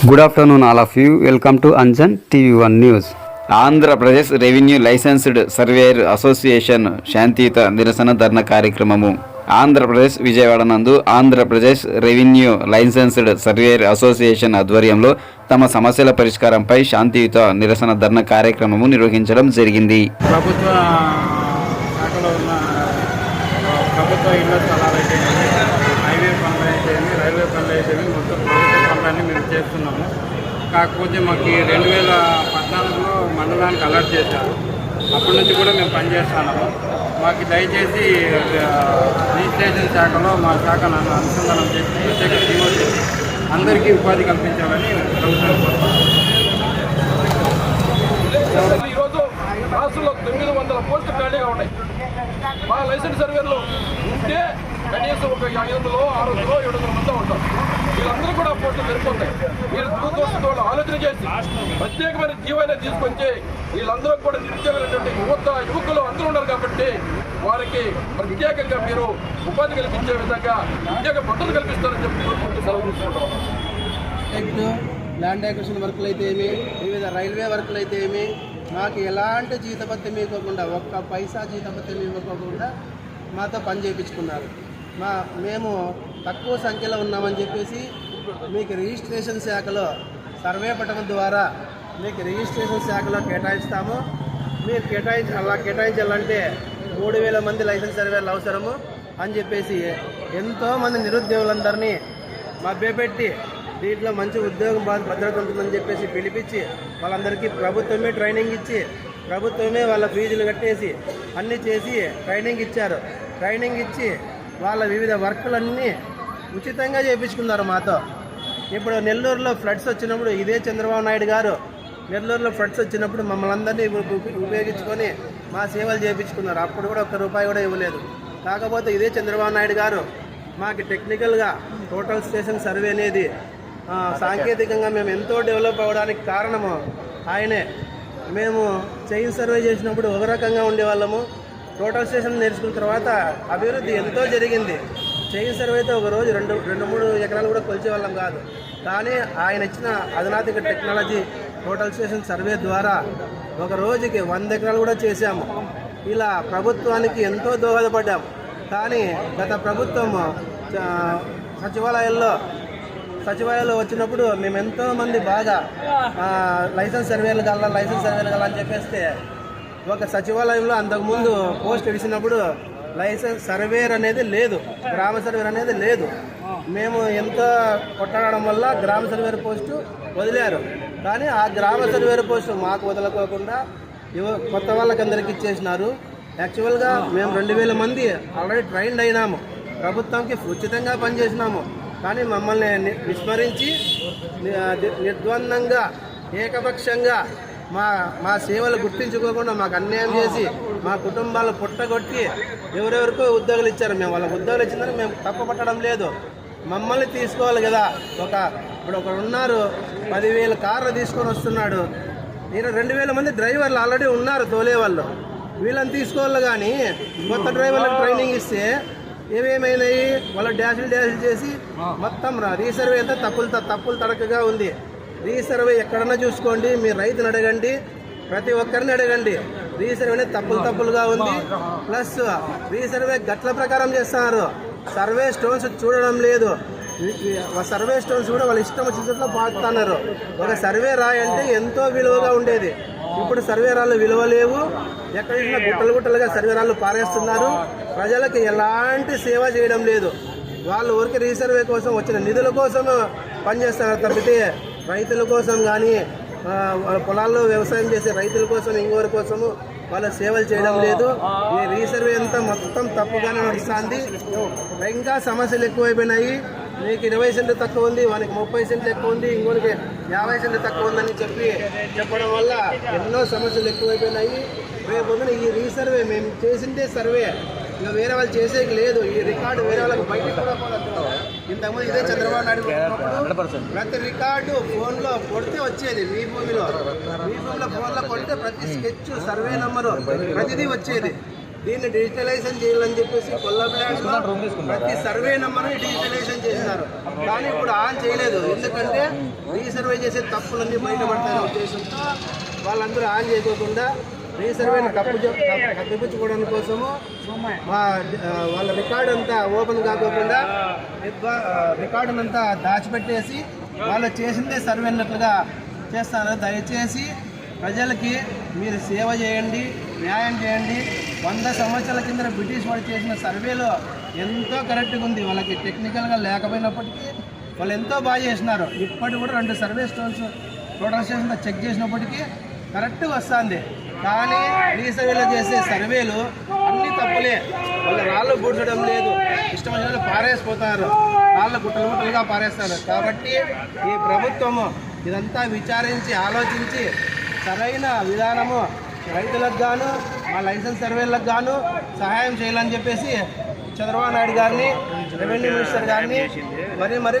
Good afternoon, all of you. Welcome to Anjan TV1 News. Andhra Pradesh revenue licensed surveyor association శాంతియుత నిరసన ధర్నా కార్యక్రమము ఆంధ్రప్రదేశ్ విజయవాడ నందు Andhra Pradesh revenue licensed surveyor association ఆధ్వర్యంలో తమ సమస్యల పరిష్కారంపై శాంతియుత నిరసన ధర్నా కార్యక్రమము నిర్వహించడం జరిగింది. ప్రభుత్వ శాఖలో ఉన్న ప్రభుత్వ ఇళ్ల స్థలాలైతే హైవే పనులు అయితే రైల్వే పనులు అయితే మొత్తం ప్రభుత్వ పనులన్నీ మేము చేస్తున్నాము. కాకపోతే మాకు 2014లో మండలానికి అలర్ట్ చేశారు. అప్పటి నుంచి కూడా మేము పనిచేస్తున్నాము. మాకు దయచేసి రిజిస్ట్రేషన్ శాఖలో మా శాఖ నన్ను అనుసంధానం చేసి ప్రత్యేక టీమో చేసి అందరికీ ఉపాధి కల్పించాలని ప్రభుత్వం ఈరోజు రాష్ట్రంలో 900 పోస్టులు ఖాళీగా ఉన్నాయి. మా లైసెన్స్ సర్వేలు ఉంటే కనీసం ఒక 500, 600, 700 మంది ఉంటారు. వీళ్ళందరూ కూడా పోస్టులు సరిపోతాయి. వీళ్ళు దూరదర్శన ఆలోచన చేసి ప్రత్యేకమైన జీవైనా తీసుకొచ్చి వీళ్ళందరూ కూడా నిరుద్యోగులైనటువంటి యువకులు అందరూ ఉన్నారు కాబట్టి వారికి ప్రత్యేకంగా మీరు ఉపాధి కల్పించే విధంగా ఉద్యోగ భద్రత కల్పిస్తారని చెప్పి కోరుకుంటూ సెలవు తీసుకుంటాం. ల్యాండ్ యాక్విజిషన్ వర్కులు అయితే ఏమి, వివిధ రైల్వే వర్కులు అయితే ఏమి, మాకు ఎలాంటి జీతభత్యం ఇవ్వకుండా, ఒక్క పైసా జీతభత్యం ఇవ్వకుండా మాతో పని చేయించుకున్నారు. మేము తక్కువ సంఖ్యలో ఉన్నామని చెప్పేసి మీకు రిజిస్ట్రేషన్ శాఖలో సర్వే పట్టడం ద్వారా మీకు రిజిస్ట్రేషన్ శాఖలో కేటాయిస్తాము. మీరు అలా కేటాయించాలంటే 3000 మంది లైసెన్స్ సర్వేలు అవసరము అని చెప్పేసి ఎంతోమంది నిరుద్యోగులందరినీ మభ్యపెట్టి దీంట్లో మంచి ఉద్యోగం భద్రత ఉంటుందని చెప్పేసి పిలిపించి వాళ్ళందరికీ ప్రభుత్వమే ట్రైనింగ్ ఇచ్చి ప్రభుత్వమే వాళ్ళ ఫీజులు కట్టేసి అన్నీ చేసి ట్రైనింగ్ ఇచ్చారు. ట్రైనింగ్ ఇచ్చి వాళ్ళ వివిధ వర్కులన్నీ ఉచితంగా చేయించుకున్నారు మాతో. ఇప్పుడు నెల్లూరులో ఫ్లడ్స్ వచ్చినప్పుడు ఇదే చంద్రబాబు నాయుడు గారు నెల్లూరులో ఫ్లడ్స్ వచ్చినప్పుడు మమ్మల్ని అందరినీ ఉపయోగించుకొని మా సేవలు చేయించుకున్నారు. అప్పుడు కూడా ₹1 కూడా ఇవ్వలేదు. కాకపోతే ఇదే చంద్రబాబు నాయుడు గారు మాకు టెక్నికల్గా టోటల్ స్టేషన్ సర్వే అనేది సాంకేతికంగా మేము ఎంతో డెవలప్ అవ్వడానికి కారణము ఆయనే. మేము చైన్ సర్వే చేసినప్పుడు ఒక రకంగా ఉండేవాళ్ళము. టోటల్ స్టేషన్ నేర్చుకున్న తర్వాత అభివృద్ధి ఎంతో జరిగింది. చైన్ సర్వేతో ఒక రోజు 2-3 ఎకరాలు కూడా కొలిచేవాళ్ళం కాదు. కానీ ఆయన ఇచ్చిన అధునాతిక టెక్నాలజీ టోటల్ స్టేషన్ సర్వే ద్వారా ఒక రోజుకి 100 ఎకరాలు కూడా చేశాము. ఇలా ప్రభుత్వానికి ఎంతో దోహదపడ్డాము. కానీ గత ప్రభుత్వం సచివాలయాల్లో వచ్చినప్పుడు మేము ఎంతోమంది బాగా లైసెన్స్ సర్వేలు కల్లా అని చెప్పేస్తే ఒక సచివాలయంలో అంతకుముందు పోస్ట్ ఇడిచినప్పుడు లైసెన్స్ సర్వేర్ అనేది లేదు, గ్రామ సర్వేర్ అనేది లేదు. మేము ఎంతో కొట్టడం వల్ల గ్రామ సర్వేర్ పోస్టు వదిలారు. కానీ ఆ గ్రామ సర్వేర్ పోస్టు మాకు వదలకోకుండా కొత్త వాళ్ళకి అందరికి ఇచ్చేసినారు. యాక్చువల్గా మేము 2000 మంది ఆల్రెడీ ట్రైన్డ్ అయినాము, ప్రభుత్వంకి ఉచితంగా పనిచేసినాము. కానీ మమ్మల్ని విస్మరించి నిర్ద్వందంగా ఏకపక్షంగా మా సేవలు గుర్తించుకోకుండా మాకు అన్యాయం చేసి మా కుటుంబాలు పుట్టగొట్టి ఎవరెవరికో ఉద్యోగులు ఇచ్చారు. మేము వాళ్ళకి ఉద్యోగులు ఇచ్చిందని మేము తప్పుపట్టడం లేదు. మమ్మల్ని తీసుకోవాలి కదా. ఇప్పుడు ఒకరు ఉన్నారు 10,000 కార్లు తీసుకొని వస్తున్నాడు. నేను 2,000 మంది డ్రైవర్లు ఆల్రెడీ ఉన్నారు తోలేవాళ్ళు. వీళ్ళని తీసుకోవాలి. కానీ కొత్త డ్రైవర్లకు ట్రైనింగ్ ఇస్తే ఏమేమైనాయి వాళ్ళ డ్యాషులు చేసి మొత్తం రీసర్వే అంతా తప్పులు తడకగా ఉంది. రీసర్వే ఎక్కడన్నా చూసుకోండి, మీరు రైతుని అడగండి, ప్రతి ఒక్కరిని అడగండి. రీసర్వే తప్పులుగా ఉంది. ప్లస్ రీసర్వే గట్ల ప్రకారం చేస్తున్నారు. సర్వే స్టోన్స్ చూడడం లేదు. సర్వే స్టోన్స్ కూడా వాళ్ళ ఇష్టం వచ్చినట్లు పాడుతున్నారు. ఒక సర్వే రాయి అంటే ఎంతో విలువగా ఉండేది. ఇప్పుడు సర్వే రాళ్ళు విలువ లేవు. ఎక్కడ చూసినా గుట్టలుగా సర్వే రాళ్ళు పారేస్తున్నారు. ప్రజలకు ఎలాంటి సేవ చేయడం లేదు. వాళ్ళు ఊరికి రీసర్వే కోసం వచ్చిన నిధుల కోసం పనిచేస్తున్నారు తప్పితే రైతుల కోసం కానీ పొలాల్లో వ్యవసాయం చేసే రైతుల కోసం ఇంకోరి కోసము వాళ్ళ సేవలు చేయడం లేదు. ఈ రీసర్వే అంతా మొత్తం తప్పుగానే నడుస్తుంది. ఇంకా సమస్యలు ఎక్కువైపోయినాయి. మీకు 20 సెంట్లు తక్కువ ఉంది, వానికి 30 సెంట్లు ఎక్కువ ఉంది, ఇంకోరికి 50 సెంట్లు తక్కువ ఉందని చెప్పడం వల్ల ఎన్నో సమస్యలు ఎక్కువైపోయినాయి. రేపు ఈ రీసర్వే మేము చేసిందే సర్వే, ఇంకా వేరే వాళ్ళు చేసేకి లేదు. ఈ రికార్డు వేరే వాళ్ళకి బయటకు కూడా పోలేదు. ఇంతకుముందు ఇదే చంద్రబాబు నాయుడు ప్రతి రికార్డు ఫోన్లో కొడితే వచ్చేది. మీ భూమిలో ఫోన్లో కొడితే ప్రతి స్కెచ్, సర్వే నెంబరు ప్రతిదీ వచ్చేది. దీన్ని డిజిటలైజేషన్ చేయాలని చెప్పేసి కొల్లబ్లాడ్లో ప్రతి సర్వే నెంబర్ని డిజిటలైజేషన్ చేసినారు. కానీ ఇప్పుడు ఆన్ చేయలేదు. ఎందుకంటే రీసర్వే చేసే తప్పులన్నీ బయటపడతాయనే ఉద్దేశంతో వాళ్ళందరూ ఆన్ చేయకోకుండా రీసర్వేని కప్పిపుచ్చుకోవడం కోసము వాళ్ళ రికార్డు అంతా ఓపెన్ కాకోకుండా రికార్డునంతా దాచిపెట్టేసి వాళ్ళు చేసిందే సర్వే అన్నట్లుగా చేస్తారు. దయచేసి ప్రజలకి మీరు సేవ చేయండి, న్యాయం చేయండి. 100 సంవత్సరాల కింద బ్రిటిష్ వాళ్ళు చేసిన సర్వేలో ఎంతో కరెక్ట్గా ఉంది. వాళ్ళకి టెక్నికల్గా లేకపోయినప్పటికీ వాళ్ళు ఎంతో బాగా చేసినారు. ఇప్పటికి కూడా 2 survey stones total station check చేసినప్పటికీ కరెక్ట్గా వస్తుంది. కానీ రీసర్వేలో చేసే సర్వేలు అన్ని తప్పులే. వాళ్ళు రాళ్ళు పూడ్చడం లేదు, ఇష్టం వచ్చిన పారేసిపోతారు, రాళ్ళు గుట్టలుగా పారేస్తారు. కాబట్టి ఈ ప్రభుత్వము ఇదంతా విచారించి ఆలోచించి సరైన విధానము రైతులకు గాను మా లైసెన్స్ సర్వేలకు గాను సహాయం చేయాలని చెప్పేసి చంద్రబాబు నాయుడు గారిని, రెవెన్యూ మినిస్టర్ గారిని మరి